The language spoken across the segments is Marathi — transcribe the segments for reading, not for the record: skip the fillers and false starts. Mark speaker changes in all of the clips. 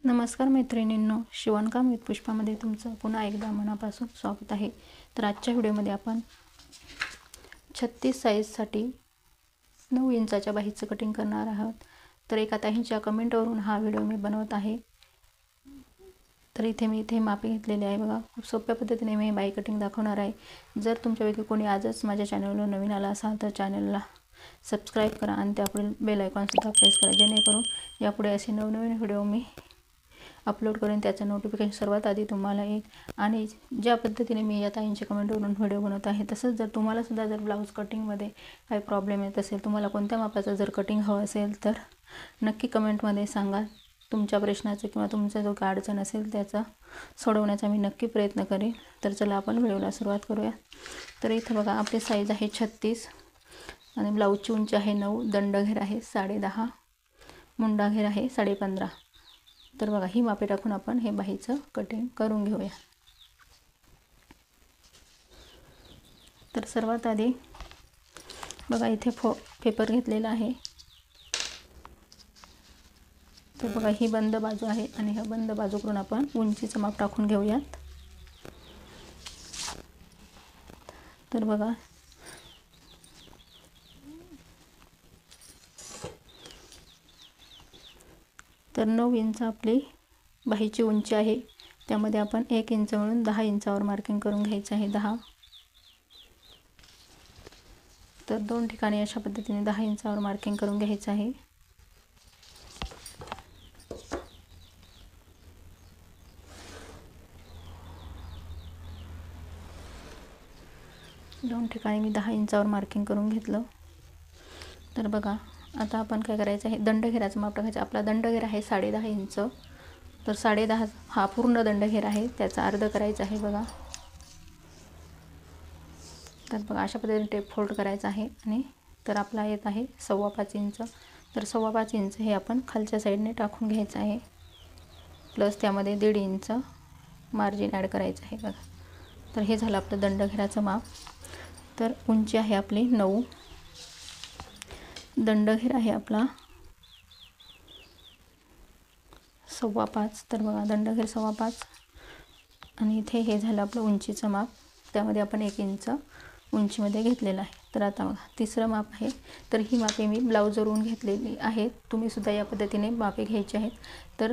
Speaker 1: नमस्कार मैत्रिणींनो, शिवणकाम विथ पुष्पामध्ये तुमचं पुन्हा एकदा मनापासून स्वागत आहे। तर आजच्या व्हिडिओमध्ये आपण 36 साईजसाठी 9 इंचाच्या बाहीचं कटिंग करणार आहोत। तर एका ताईंच्या कमेंटवरून हा व्हिडिओ मी बनवत आहे। तर इथे मापे घेतलेले आहे बघा। खूप सोप्या पद्धतीने मी बाही कटिंग दाखवणार आहे। जर तुमच्यापैकी कोणी आजच माझ्या चॅनलवर नवीन आला असाल तर चॅनलला सबस्क्राइब करा आणि त्यापुढील बेल आयकॉन सुद्धा प्रेस करा, जेणेकरून यापुढे असे नवनवीन व्हिडिओ मी अपलोड करेन त्याचं नोटिफिकेशन सर्वात आधी तुम्हाला येईल। आणि ज्या पद्धतीने मी या ताईंच्या कमेंटवरून व्हिडिओ बनवत आहे तसंच जर तुम्हाला सुद्धा जर ब्लाउज कटिंगमध्ये काही प्रॉब्लेम येत असेल, तुम्हाला कोणत्या मापाचं जर कटिंग हवं असेल तर नक्की कमेंटमध्ये सांगा। तुमच्या प्रश्नाचं किंवा तुमचा जो काय अडचण असेल त्याचा सोडवण्याचा मी नक्की प्रयत्न करेन। तर चला आपण व्हिडिओला सुरुवात करूया। तर इथे बघा आपली साईज आहे 36 आणि ब्लाउजची उंची आहे 9, दंडघेर आहे 10.5, मुंडा घेर आहे 15.5। तर बघा ही मापे टाकून आपण हे बाहीचं कटिंग करून घेऊया। तर सर्वात आधी बघा इथे पेपर घेतलेला आहे। तर बघा ही बंद बाजू आहे आणि ह्या बंद बाजूकडून आपण उंचीचं माप टाकून घेऊयात। तर बघा तर 9 इंच आपली बाहीची उंची आहे, त्यामध्ये आपण 1 इंच म्हणून 10 इंचावर मार्किंग करून घ्यायचं आहे। 10 तर दोन ठिकाणी अशा पद्धतीने 10 इंचावर मार्किंग करून घ्यायचं आहे। दोन ठिकाणी मी 10 इंचावर मार्किंग करून घेतलं। तर बघा आता आपण काय करायचं आहे, दंडघेराचं माप टाकायचं। आपला दंडघेर आहे 10.5 इंच, तर 10.5 हा पूर्ण दंडघेर आहे, त्याचा अर्ध करायचा आहे बघा। तर बघा अशा पद्धतीने टेप फोल्ड करायचा आहे आणि तर आपला येत आहे 5.25 इंच। तर 5.25 इंच हे आपण खालच्या साईडने टाकून घ्यायचं आहे, प्लस त्यामध्ये 1.5 इंच मार्जिन ॲड करायचं आहे बघा। तर हे झालं आपलं दंडघेराचं माप। तर उंची आहे आपली 9, दंडघेर आहे आपला 5.25। तर बघा दंडघेर 5.25 आणि इथे हे झालं आपलं उंचीचं माप, त्यामध्ये आपण 1 इंच उंचीमध्ये घेतलेलं आहे। तर आता बघा तिसरं माप आहे। तर ही मापे मी ब्लाऊजवरून घेतलेली आहेत, तुम्ही सुद्धा या पद्धतीने मापे घ्यायची आहेत। तर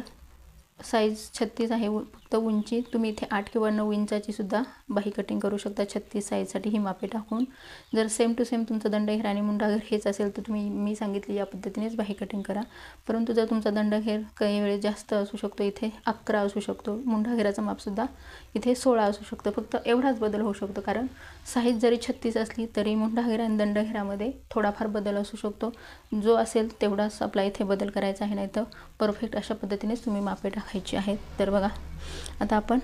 Speaker 1: साईज 36 आहे, फक्त उंची तुम्ही इथे 8 किंवा 9 इंचाची सुद्धा बाही कटिंग करू शकता 36 साईजसाठी ही मापे टाकून। जर सेम टू सेम तुमचं दंडघेर आणि मुंडाघेर हेच असेल तर तुम्ही मी सांगितली या पद्धतीनेच बाही कटिंग करा। परंतु जर तुमचा दंडघेर काही वेळेस जास्त असू शकतो, इथे 11 असू शकतो, मुंडाघेराचं मापसुद्धा इथे 16 असू शकतं, फक्त एवढाच बदल होऊ शकतो। कारण साईज जरी 36 असली तरी मुंडाघेर आणि दंडघेरामध्ये थोडाफार बदल असू शकतो, जो असेल तेवढाच आपला इथे बदल करायचा आहे, नाही तर परफेक्ट अशा पद्धतीनेच तुम्ही मापे टाकायची आहेत। तर बघा आता आपण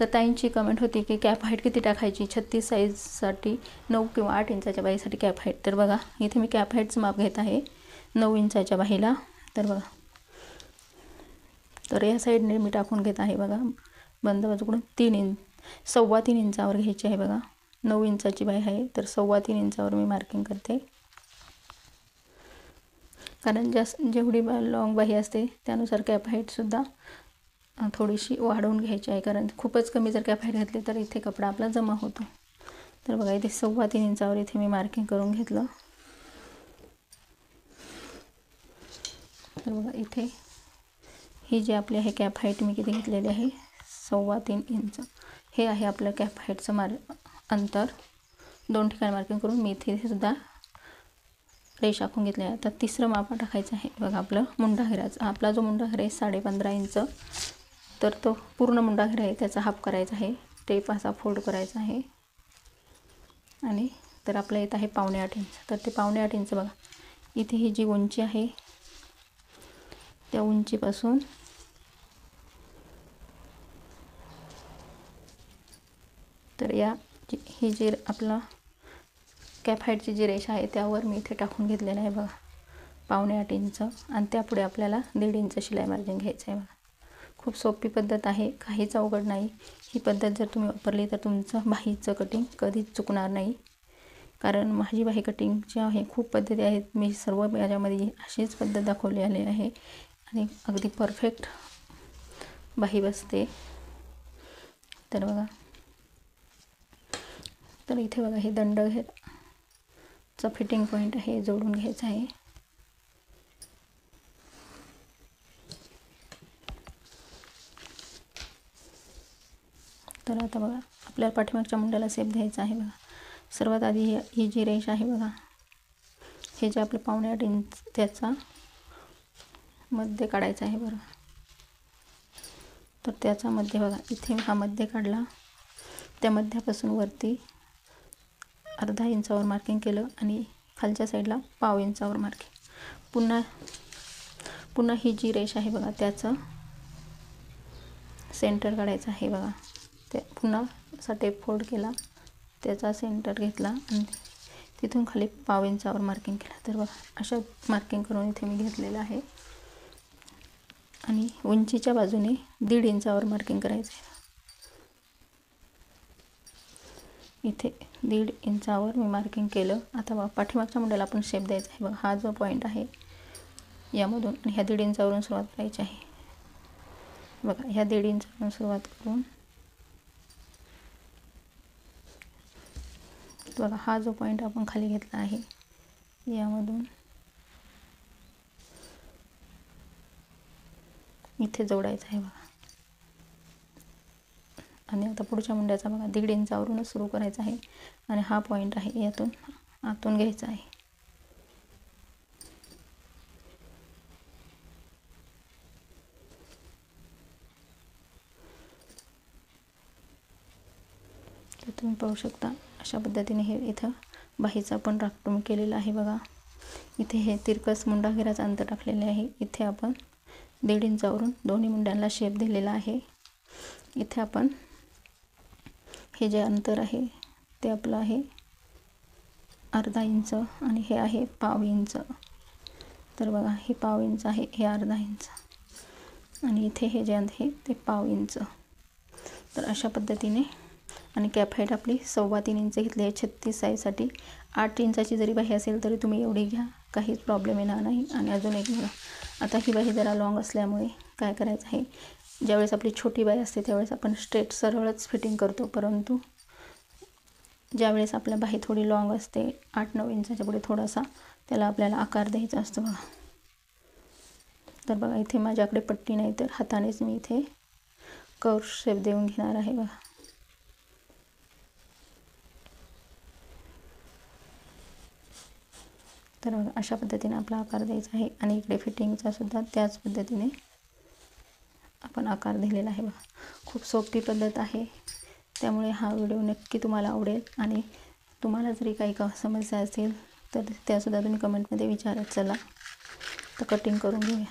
Speaker 1: तर ताईंची कमेंट होती की कॅप हाईट किती टाकायची 36 साईजसाठी 9 किंवा 8 इंचाच्या बाहीसाठी कॅप हाईट। तर बघा इथे मी कॅप हाईटचं माप घेत आहे 9 इंचाच्या बाहीला। तर बघा तर या साईडने मी टाकून घेत आहे बघा, बंद बाजूकडून 3.25 इंचावर घ्यायची आहे बघा। 9 इंचाची बाही आहे तर 3.25 इंचावर मी मार्किंग करते, कारण जेवढी लॉंग बाही असते त्यानुसार कॅप हाईटसुद्धा थोडीशी वाढवून घ्यायची आहे, कारण खूपच कमी जर कॅप हाईट घातली तर इथे कपडा आपला जमा होतो। तर बघा इथे 3.25 इंचावर इथे मी मार्किंग करून घेतलं। तर बघा इथे ही जी आपली आहे कॅप हाईट मी किती घेतलेली आहे 3.25 इंच, हे आहे आपलं कॅप हाईटचं अंतर। दोन ठिकाणी मार्किंग करून मी इथे सुद्धा रेष आखून घेतले आहे। आता तिसरं माप टाकायचं आहे बघा आपलं मुंडाघेराचं। आपला जो मुंडाघेर आहे 15.5 इंच, तर तो पूर्ण मुंडाघेर आहे त्याचा हाफ करायचा आहे, टेप असा फोल्ड करायचा आहे आणि तर आपलं येत आहे 7.25 इंच। तर ते 7.25 इंच बघा इथे ही जी उंची आहे त्या उंचीपासून तर ही जी आपला कॅप हाईटची जी रेषा आहे त्यावर मी इथे टाकून घेतलेलं आहे बघा 7.25 इंच, आणि त्यापुढे आपल्याला 1.5 इंच शिलाई मार्जिन घ्यायचं आहे बघा। खूप सोपी पद्धत आहे, काहीच अवघड नाही। ही पद्धत जर तुम्ही वापरली तर तुमचं बाहीचं कटिंग कधीच चुकणार नाही, कारण माझी बाही कटिंगची आहे खूप पद्धती आहेत, मी सर्व याच्यामध्ये अशीच पद्धत दाखवली आली आहे आणि अगदी परफेक्ट बाही बसते. तर बघा, तर इथे बघा हे दंड चा फिटिंग पॉईंट आहे, जोडून घ्यायचा आहे. तर आता बघा आपल्याला पाठीमागच्या मुंड्याला शेप द्यायचा आहे. बघा सर्वात आधी ही जी रेष आहे बघा, हे जे आपलं 1.5 इंच त्याचा मध्य काढायचा आहे. बरं, तर त्याचा मध्य बघा इथे हा मध्य काढला. त्या मध्यापासून वरती अर्धा इंचावर मार्किंग केलं आणि खालच्या साईडला 1/2 इंचावर मार्किंग. पुन्हा ही जी रेष आहे बघा, त्याचं सेंटर काढायचं आहे. बघा ते पुन्हा असा टेप फोल्ड केला, त्याचा सेंटर घेतला आणि तिथून खाली 1/2 इंचावर मार्किंग केलं. तर बघा अशा मार्किंग करून इथे मी घेतलेलं आहे. आणि उंचीच्या बाजूने 1.5 इंचावर मार्किंग करायचं आहे. इथे 1.5 इंचावर मी मार्किंग केलं. आता बघा पाठीमागच्या मुंड्याला आपण शेप द्यायचा आहे. बघा हा जो पॉईंट आहे यामधून आणि ह्या 1.5 इंचावरून सुरुवात करायची आहे. बघा ह्या 1.5 इंचावरून सुरुवात करून बघा हा जो पॉईंट आपण खाली घेतला आहे यामधून इथे जोडायचं आहे. बघा आणि आता पुढच्या मुंड्याचा बघा 1.5 इंचावरूनच सुरू करायचा आहे आणि हा पॉईंट आहे यातून आतून घ्यायचा आहे. तर तुम्ही पाहू शकता अशा पद्धतीने हे इथं बाहीचा पण राखून केलेला आहे. बघा इथे हे तिरकस मुंडा घेराचं अंतर टाकलेले आहे. इथे आपण 1.5 इंचावरून दोन्ही मुंड्यांना शेप दिलेला आहे. इथे आपण हे जे अंतर आहे ते आपलं आहे अर्धा इंच आणि हे आहे 1/2 इंच. तर बघा हे 1/2 इंच आहे, हे अर्धा इंच आणि इथे हे जे आहे ते 1/2 इंच. तर अशा पद्धतीने आणि कॅप हाईट आपली 3.25 इंच घेतली आहे 36 साईजसाठी. 8 इंचाची जरी बाही असेल तरी तुम्ही एवढी घ्या, काहीच प्रॉब्लेम येणार नाही. आणि अजून एक बघा, आता ही बाही जरा लॉंग असल्यामुळे काय करायचं आहे, ज्यावेळेस आपली छोटी बाही असते त्यावेळेस आपण स्ट्रेट सरळच फिटिंग करतो, परंतु ज्यावेळेस आपल्या बाही थोडी लॉंग असते 8-9 इंचाच्या पुढे थोडासा त्याला आपल्याला आकार द्यायचा असतो. बघा तर बघा इथे माझ्याकडे पट्टी नाही तर हातानेच मी इथे कर्व शेप देऊन घेणार आहे. बघा तर बघा अशा पद्धतीने आपला आकार द्यायचा आहे आणि इकडे फिटिंगचा सुद्धा त्याच पद्धतीने आपण आकार दिलेला आहे. बघा खूप सोपी पद्धत आहे, त्यामुळे हा व्हिडिओ नक्की तुम्हाला आवडेल. आणि तुम्हाला जरी काही समस्या असेल तर त्यासुद्धा तुम्ही कमेंटमध्ये विचारत चला. तर कटिंग करून घेऊया.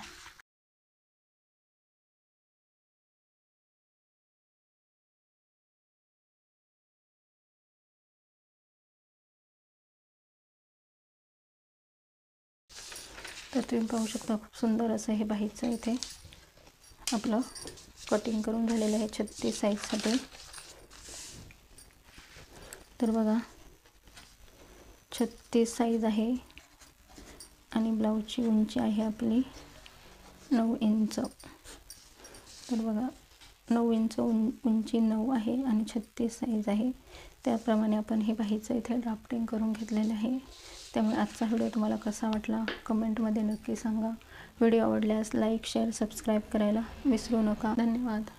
Speaker 1: तर तुम्ही पाहू शकता खूप सुंदर असं हे बाहीचं इथे आपलं कटिंग करून झालेलं आहे 36 साईजसाठी. तर बघा 36 साईज आहे आणि ब्लाऊजची उंची आहे आपली 9 इंच. तर बघा 9 इंच उंची 9 आहे आणि 36 साईज आहे. त्याप्रमाणे आपण हे बाहीचं इथे ड्राफ्टिंग करून घेतलेलं आहे. त्यामुळे आजचा व्हिडिओ तुम्हाला कसा वाटला कमेंटमध्ये नक्की सांगा. व्हिडिओ आवडल्यास लाईक, शेअर, सबस्क्राईब करायला विसरू नका. धन्यवाद.